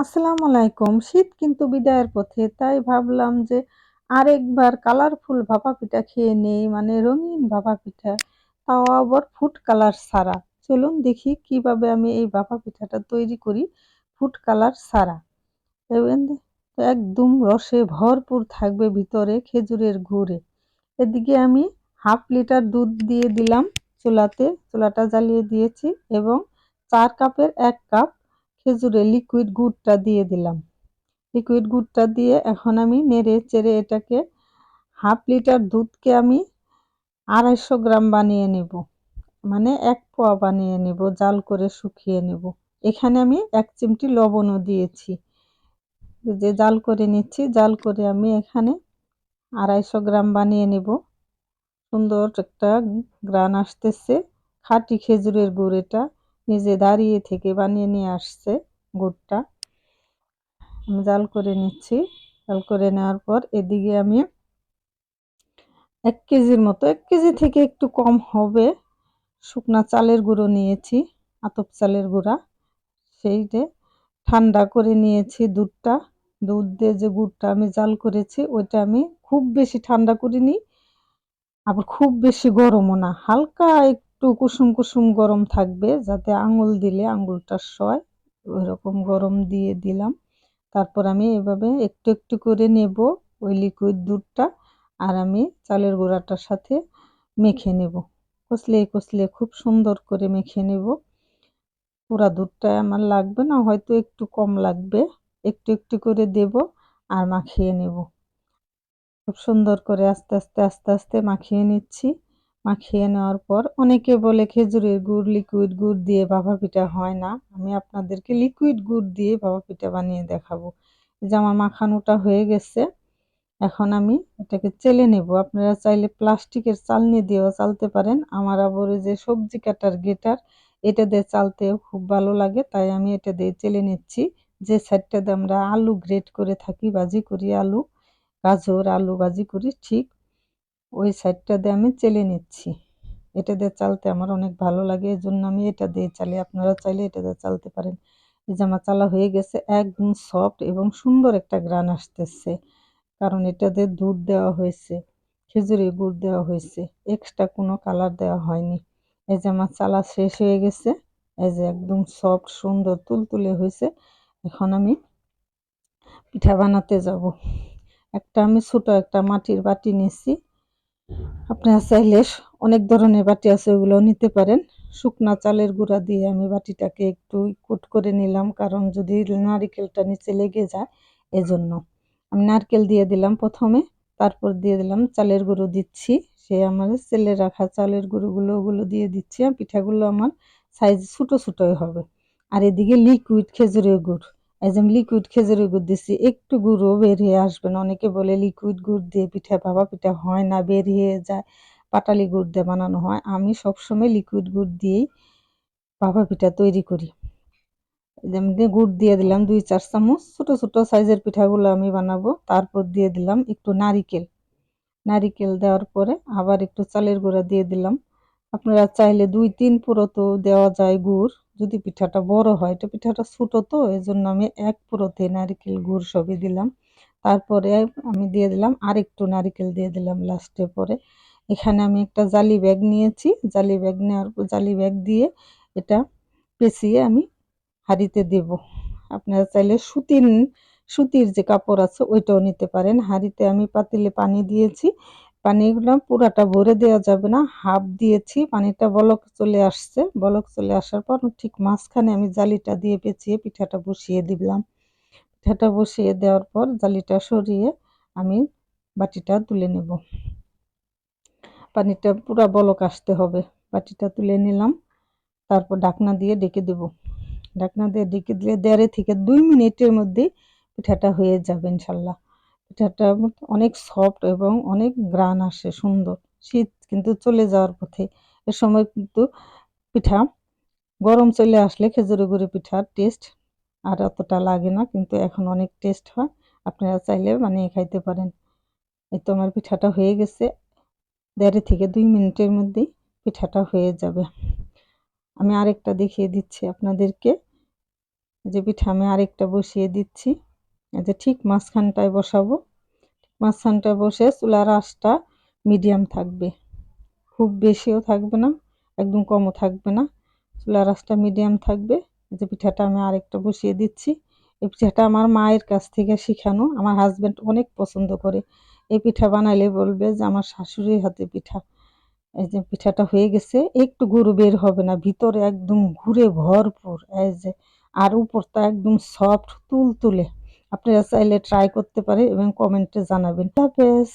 আসসালামু আলাইকুম। শীত কিন্তু বিদায়ের পথে। তাই ভাবলাম যে আরেকবার কালারফুল ভাপা পিঠা খেয়ে নেই, মানে রঙিন ভাপা পিঠা। তাও আবার ফুড কালার ছাড়া। চলুন দেখি কিভাবে আমি এই ভাপা পিঠাটা তৈরি করি ফুড কালার ছাড়া। দেখবেন একদম রসে ভরপুর থাকবে ভিতরে খেজুরের গুড়ে। এদিকে আমি হাফ লিটার দুধ দিয়ে দিলাম চুলাতে, চুলাটা জ্বালিয়ে দিয়েছি এবং 4 কাপের 1 কাপ খেজুরের লিকুইড গুড়টা দিয়ে দিলাম। লিকুইড গুড়টা দিয়ে এখন আমি নেড়ে চেড়ে এটাকে হাফ লিটার দুধকে আমি 250 গ্রাম বানিয়ে নেব, মানে 1 পোয়া বানিয়ে নেব, জাল করে শুকিয়ে নেব। এখানে আমি 1 চিমটি লবণও দিয়েছি, যে জাল করে নিচ্ছি। জাল করে আমি এখানে 250 গ্রাম বানিয়ে নেব। সুন্দর একটা গ্রান আসতেছে, খাঁটি খেজুরের গুড়। এটা নিজে দাঁড়িয়ে থেকে বানিয়ে নিয়ে আসছে গুড়টা। আমি জাল করে নিচ্ছি। জাল করে নেওয়ার পর এদিকে আমি 1 কেজির মতো, 1 কেজি থেকে একটু কম হবে, শুকনা চালের গুঁড়ো নিয়েছি, আতপ চালের গুঁড়া। সেইটা ঠান্ডা করে নিয়েছি দুধটা। দুধ দিয়ে যে গুড়টা আমি জাল করেছি ওইটা আমি খুব বেশি ঠান্ডা করিনি, আবার খুব বেশি গরমও না, হালকা একটু কুসুম কুসুম গরম থাকবে, যাতে আঙুল দিলে আঙুলটা সয় ওইরকম গরম দিয়ে দিলাম। তারপর আমি এভাবে একটু একটু করে নেব ওই লিকুইড দুধটা, আর আমি চালের গুঁড়াটার সাথে মেখে নেব। কষলে কষলে খুব সুন্দর করে মেখে নেব। পুরা দুধটা আমার লাগবে না, হয়তো একটু কম লাগবে। একটু একটু করে দেব আর মাখিয়ে নেব। খুব সুন্দর করে আস্তে আস্তে আস্তে আস্তে মাখিয়ে নিচ্ছি। মাখিয়ে নেওয়ার পর অনেকে বলে খেজুরের গুড়, লিকুইড গুড় দিয়ে ভাপা পিঠা হয় না। আমি আপনাদেরকে লিকুইড গুড় দিয়ে ভাপা পিঠা বানিয়ে দেখাবো। এই যে আমার মাখানোটা হয়ে গেছে। এখন আমি এটাকে চেলে নেব। আপনারা চাইলে প্লাস্টিকের চালনি দিয়েও চালতে পারেন। আমার আবার ওই যে সবজি কাটার গ্রেটার, এটা দিয়ে চালতেও খুব ভালো লাগে, তাই আমি এটা দিয়ে চেলে নিচ্ছি। যে সাইডটা দিয়ে আমরা আলু গ্রেট করে থাকি, ভাজি করি আলু, গাজর আলু ভাজি করি, ঠিক ওই সাইডটা দিয়ে আমি চেলে নিচ্ছি। এটা দিয়ে চালতে আমার অনেক ভালো লাগে, এজন্য আমি এটা দিয়ে চালি। আপনারা চাইলে এটা দিয়ে চালতে পারেন। এই যে আমার চালা হয়ে গেছে, একদম সফট এবং সুন্দর একটা গ্রান আসতেছে, কারণ এটাতে দুধ দেওয়া হয়েছে, খেজুরের গুড় দেওয়া হয়েছে, এক্সট্রা কোনো কালার দেওয়া হয়নি। এই যে আমার চালা শেষ হয়ে গেছে। এই যে একদম সফট সুন্দর তুলতুলে হয়েছে। এখন আমি পিঠা বানাতে যাব। আমি ছোট একটা মাটির বাটি নিয়েছি। আপনারা চাইলে অনেক ধরনের বাটি আছে, ওগুলো নিতে পারেন। শুকনা চালের গুঁড়া দিয়ে আমি বাটিটাকে একটু কোট করে নিলাম, কারণ যদি নারিকেলটা নিচে লেগে যায় এজন্য। আমি নারকেল দিয়ে দিলাম প্রথমে, তারপর দিয়ে দিলাম চালের গুঁড়ো দিচ্ছি। সে আমার চেলে রাখা চালের গুঁড়োগুলো ওগুলো দিয়ে দিচ্ছি। আর পিঠাগুলো আমার সাইজ ছোট ছোটই হবে। আর এদিকে লিকুইড খেজুরের গুড়, এই যে আমি লিকুইড খেজুরের গুড় দিচ্ছি, একটু গুঁড়ো বের হয়ে আসবে না। অনেকে বলে লিকুইড গুড় দিয়ে পিঠা ভাপা পিঠা হয় না, বের হয়ে যায়, পাটালি গুড় দিয়ে বানানো হয়। আমি সবসময় লিকুইড গুড় দিয়েই ভাপা পিঠা তৈরি করি। যেমন গুড় দিয়ে দিলাম 2-4 চামচ। ছোট ছোট সাইজের পিঠাগুলো আমি বানাবো। তারপর দিয়ে দিলাম একটু নারিকেল। নারিকেল দেওয়ার পরে আবার একটু চালের গুঁড়া দিয়ে দিলাম। আপনারা চাইলে 2-3 পুরো তো দেওয়া যায় গুড়, যদি পিঠাটা বড় হয়। এটা পিঠাটা ছোট তো, এই জন্য আমি 1 পুরোতে নারিকেল গুড় সবই দিলাম। তারপরে আমি দিয়ে দিলাম আর একটু নারিকেল দিয়ে দিলাম লাস্টে পরে। এখানে আমি একটা জালি ব্যাগ নিয়েছি। জালি ব্যাগ নেওয়ার পর জালি ব্যাগ দিয়ে এটা পেঁচিয়ে আমি হাঁড়িতে দেব। আপনারা চাইলে সুতির যে কাপড় আছে ওইটাও নিতে পারেন। হাঁড়িতে আমি পাতিলে পানি দিয়েছি। পানিগুলো পুরাটা ভরে দেওয়া যাবে না, হাফ দিয়েছি। পানিটা বলক চলে আসছে। বলক চলে আসার পর ঠিক মাঝখানে আমি জালিটা দিয়ে পেঁচিয়ে পিঠাটা বসিয়ে দিলাম। পিঠাটা বসিয়ে দেওয়ার পর জালিটা সরিয়ে আমি বাটিটা তুলে নেব। পানিটা পুরা বলক আসতে হবে। বাটিটা তুলে নিলাম। তারপর ঢাকনা দিয়ে ঢেকে দেব। ঢাকনা দিয়ে ঢেকে দিলে 1.5 থেকে 2 মিনিটের মধ্যে পিঠাটা হয়ে যাবে ইনশাল্লাহ। পিঠাটা অনেক সফট এবং অনেক গ্রান আসে সুন্দর। শীত কিন্তু চলে যাওয়ার পথে। এ সময় কিন্তু পিঠা গরম চলে আসলে খেজুরের গুড়ি পিঠার টেস্ট আর অতটা লাগে না, কিন্তু এখন অনেক টেস্ট হয়। আপনারা চাইলে বানিয়ে খাইতে পারেন। এই তো আমার পিঠাটা হয়ে গেছে। 1.5 থেকে 2 মিনিটের মধ্যেই পিঠাটা হয়ে যাবে। আমি আরেকটা দেখিয়ে দিচ্ছি আপনাদেরকে। যে পিঠা আমি আরেকটা বসিয়ে দিচ্ছি। এই যে ঠিক মাঝখানটায় বসাবো। মাঝখানটায় বসে চুলার আঁচটা মিডিয়াম থাকবে, খুব বেশিও থাকবে না, একদম কমও থাকবে না, চুলার আঁচটা মিডিয়াম থাকবে। এই যে পিঠাটা আমি আরেকটা বসিয়ে দিচ্ছি। এই পিঠাটা আমার মায়ের কাছ থেকে শিখানো, আমার হাজব্যান্ড অনেক পছন্দ করে। এই পিঠা বানাইলে বলবে যে আমার শাশুড়ির হাতে পিঠা। এই যে পিঠাটা হয়ে গেছে, একটু গুঁড়ো বের হবে না, ভিতরে একদম ঘুরে ভরপুর। এই যে আর উপরটা একদম সফট তুলতুলে। আপনারা চাইলে ট্রাই করতে পারে এবং কমেন্টে জানাবেন। হাফেজ।